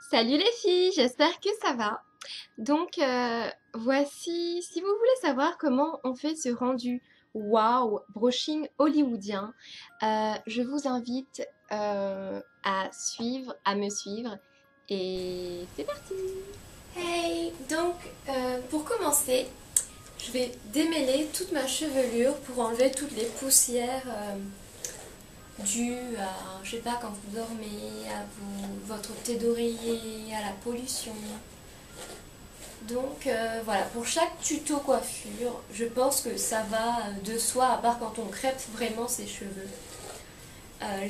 Salut les filles, j'espère que ça va. Voici, si vous voulez savoir comment on fait ce rendu wow brushing hollywoodien, je vous invite à me suivre et c'est parti. Hey, pour commencer, je vais démêler toute ma chevelure pour enlever toutes les poussières dues à, je sais pas, quand vous dormez, votre thé d'oreiller, à la pollution. Voilà, pour chaque tuto coiffure, je pense que ça va de soi, à part quand on crêpe vraiment ses cheveux.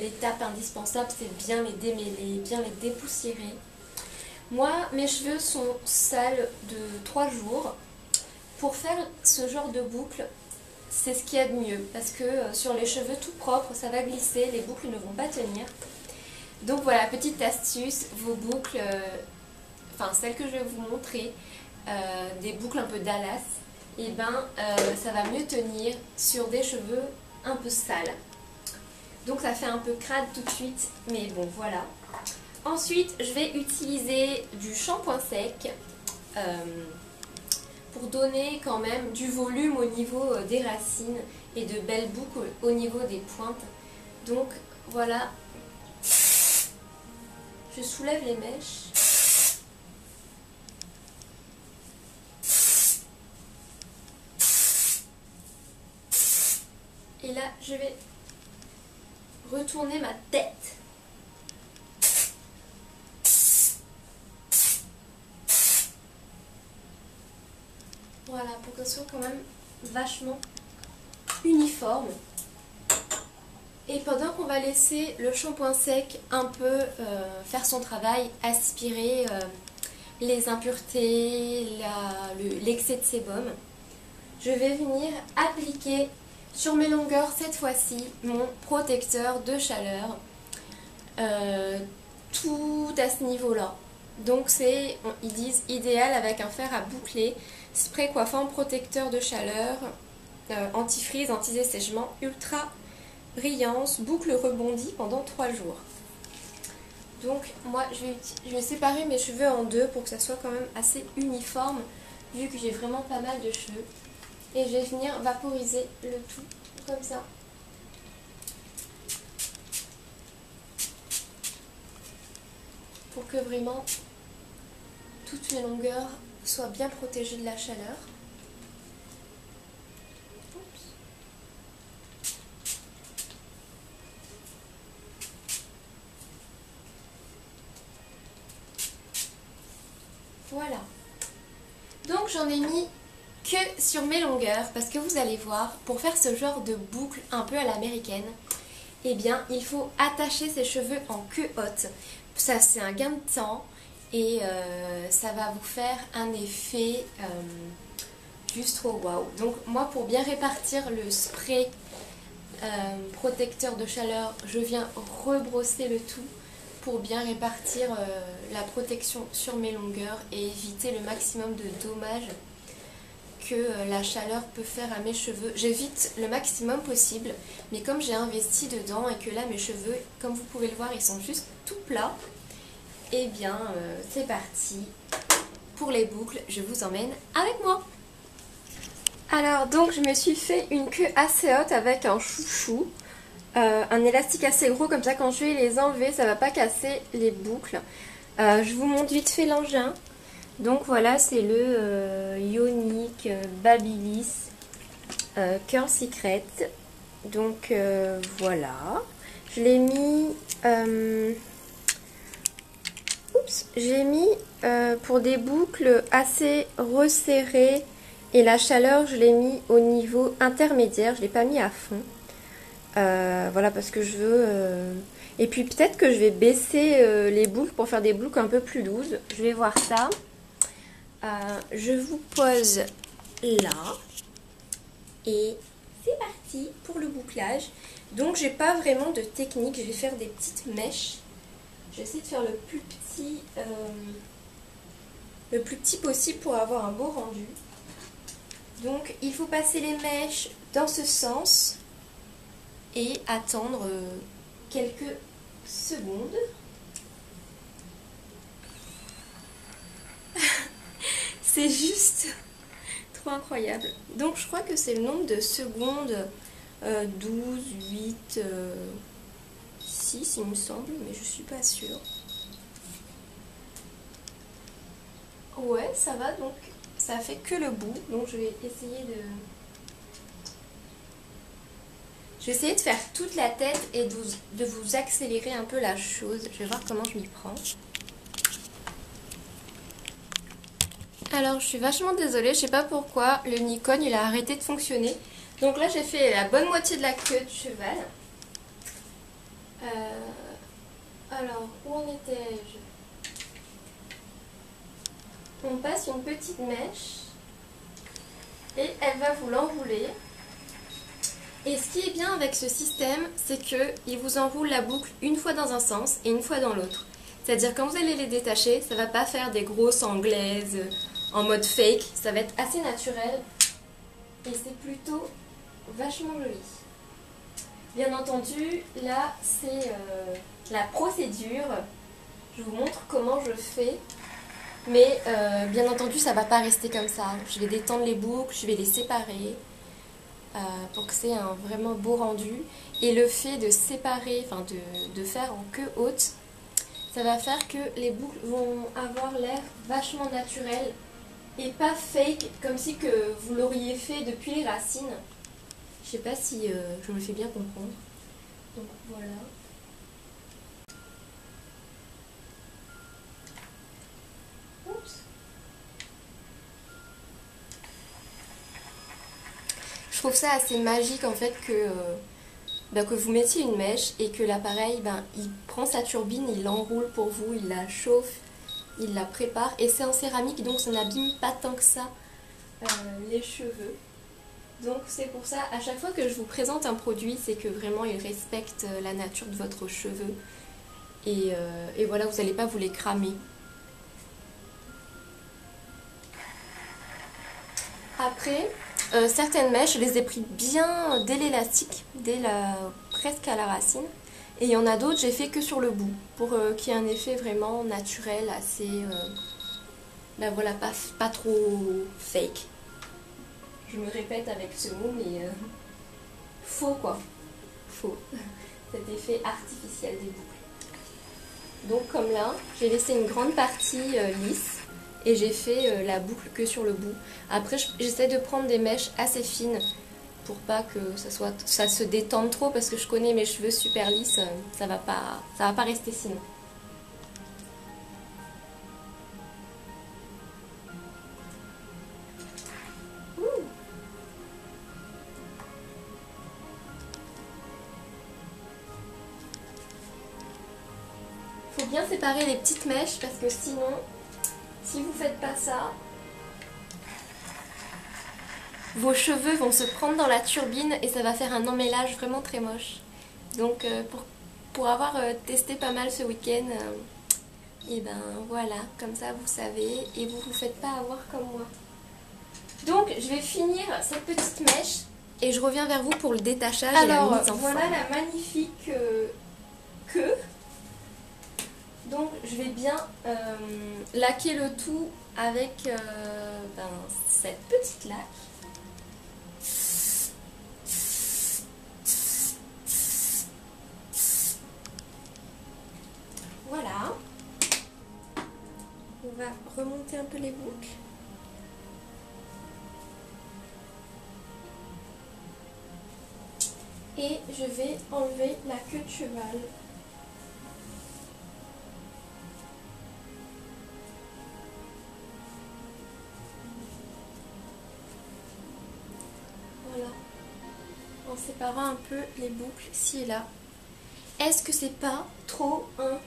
L'étape indispensable, c'est bien les démêler, bien les dépoussiérer. Moi, mes cheveux sont sales de 3 jours. Pour faire ce genre de boucle, c'est ce qu'il y a de mieux, parce que sur les cheveux tout propres, ça va glisser, les boucles ne vont pas tenir. Donc voilà, petite astuce, vos boucles, enfin celles que je vais vous montrer, des boucles un peu Dallas, et ça va mieux tenir sur des cheveux un peu sales. Donc ça fait un peu crade tout de suite, mais bon voilà. Ensuite, je vais utiliser du shampoing sec pour donner quand même du volume au niveau des racines et de belles boucles au niveau des pointes. Donc voilà, je soulève les mèches. Et là, je vais retourner ma tête. Voilà, pour qu'elle soit quand même vachement uniforme. Et pendant qu'on va laisser le shampoing sec un peu faire son travail, aspirer les impuretés, l'excès de sébum, je vais venir appliquer sur mes longueurs cette fois-ci mon protecteur de chaleur, tout à ce niveau-là. Donc c'est, ils disent, idéal avec un fer à boucler, spray coiffant, protecteur de chaleur, anti-frise, anti-dessèchement, ultra brillance, boucle rebondie pendant 3 jours. Donc moi je vais séparer mes cheveux en deux pour que ça soit quand même assez uniforme, vu que j'ai vraiment pas mal de cheveux. Et je vais venir vaporiser le tout comme ça. Pour que vraiment toutes mes longueurs soient bien protégées de la chaleur. Oups. Voilà. Donc j'en ai mis que sur mes longueurs parce que vous allez voir, pour faire ce genre de boucle un peu à l'américaine, eh bien il faut attacher ses cheveux en queue haute. Ça c'est un gain de temps et ça va vous faire un effet juste trop waouh. Donc moi, pour bien répartir le spray protecteur de chaleur, je viens rebrosser le tout pour bien répartir la protection sur mes longueurs et éviter le maximum de dommages que la chaleur peut faire à mes cheveux. J'évite le maximum possible, mais comme j'ai investi dedans et que là mes cheveux, comme vous pouvez le voir, ils sont juste tout plats, et bien c'est parti pour les boucles, je vous emmène avec moi. Alors donc je me suis fait une queue assez haute avec un chouchou, un élastique assez gros, comme ça quand je vais les enlever ça va pas casser les boucles. Je vous montre vite fait l'engin. Donc voilà, c'est le Ionic Babyliss Curl Secret. Donc voilà, je l'ai mis, j'ai mis pour des boucles assez resserrées et la chaleur je l'ai mis au niveau intermédiaire, je l'ai pas mis à fond. Voilà, parce que je veux... Et puis peut-être que je vais baisser les boucles pour faire des boucles un peu plus douces. Je vais voir ça. Je vous pose là. Et c'est parti pour le bouclage. Donc j'ai pas vraiment de technique, je vais faire des petites mèches. J'essaie de faire le plus petit possible pour avoir un beau rendu. Donc il faut passer les mèches dans ce sens et attendre quelques secondes. C'est juste trop incroyable. Donc je crois que c'est le nombre de secondes, 12, 8, 6 il me semble, mais je suis pas sûre. Ouais, ça va, donc ça fait que le bout, donc je vais essayer de... Je vais essayer de faire toute la tête et de vous accélérer un peu la chose. Je vais voir comment je m'y prends. Alors je suis vachement désolée, je sais pas pourquoi le Nikon il a arrêté de fonctionner. Donc là j'ai fait la bonne moitié de la queue de cheval. Alors où en étais-je? On passe une petite mèche et elle va vous l'enrouler. Et ce qui est bien avec ce système, c'est qu'il vous enroule la boucle une fois dans un sens et une fois dans l'autre. C'est-à-dire quand vous allez les détacher, ça va pas faire des grosses anglaises en mode fake, ça va être assez naturel et c'est plutôt vachement joli. Bien entendu, là c'est la procédure, je vous montre comment je fais, mais bien entendu ça va pas rester comme ça. Je vais détendre les boucles, je vais les séparer. Pour que c'est un vraiment beau rendu, et le fait de séparer, enfin de faire en queue haute, ça va faire que les boucles vont avoir l'air vachement naturel et pas fake comme si que vous l'auriez fait depuis les racines. Je sais pas si je me fais bien comprendre. Donc voilà. Oups. Je trouve ça assez magique en fait que vous mettiez une mèche et que l'appareil, il prend sa turbine, il l'enroule pour vous, il la chauffe, il la prépare. Et c'est en céramique, donc ça n'abîme pas tant que ça les cheveux. Donc c'est pour ça, à chaque fois que je vous présente un produit, c'est que vraiment il respecte la nature de votre cheveu. Et voilà, vous n'allez pas vous les cramer. Après, certaines mèches, je les ai pris bien dès l'élastique, presque à la racine. Et il y en a d'autres, j'ai fait que sur le bout, pour qu'il y ait un effet vraiment naturel, assez, voilà, pas trop fake. Je me répète avec ce mot, mais faux quoi, faux. Cet effet artificiel des boucles. Donc comme là, j'ai laissé une grande partie lisse. Et j'ai fait la boucle que sur le bout. Après j'essaie de prendre des mèches assez fines pour pas que ça se détende trop, parce que je connais mes cheveux super lisses, ça va pas rester sinon. Faut bien séparer les petites mèches parce que sinon, si vous faites pas ça, vos cheveux vont se prendre dans la turbine et ça va faire un emmêlage vraiment très moche. Donc pour avoir testé pas mal ce week-end, et ben voilà, comme ça vous savez et vous vous faites pas avoir comme moi. Donc je vais finir cette petite mèche et je reviens vers vous pour le détachage et la mise en forme. Voilà la magnifique queue. Donc je vais bien laquer le tout avec cette petite laque. Voilà. On va remonter un peu les boucles. Et je vais enlever la queue de cheval. Voilà. En séparant un peu les boucles ci et là. Est-ce que c'est pas trop un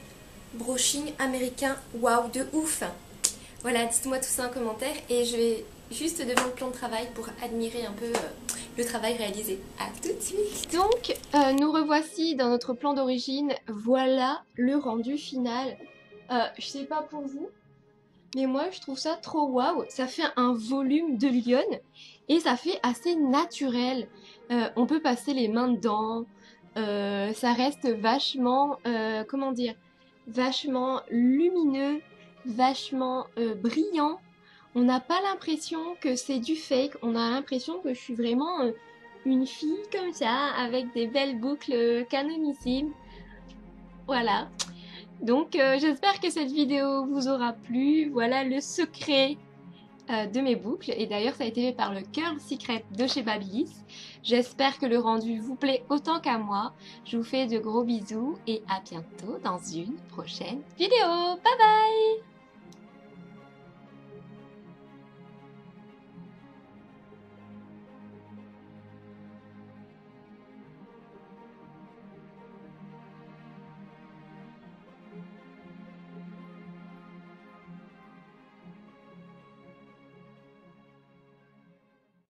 brushing américain waouh de ouf? Voilà, dites-moi tout ça en commentaire et je vais juste devant le plan de travail pour admirer un peu le travail réalisé. A tout de suite. Donc, nous revoici dans notre plan d'origine. Voilà le rendu final. Je sais pas pour vous, mais moi je trouve ça trop waouh. Ça fait un volume de lionne et ça fait assez naturel. On peut passer les mains dedans. Ça reste vachement, comment dire, vachement lumineux, vachement brillant. On n'a pas l'impression que c'est du fake, on a l'impression que je suis vraiment une fille comme ça, avec des belles boucles canonissimes. Voilà. Donc j'espère que cette vidéo vous aura plu. Voilà le secret de mes boucles. Et d'ailleurs ça a été fait par le Curl Secret de chez Babyliss. J'espère que le rendu vous plaît autant qu'à moi. Je vous fais de gros bisous et à bientôt dans une prochaine vidéo. Bye bye!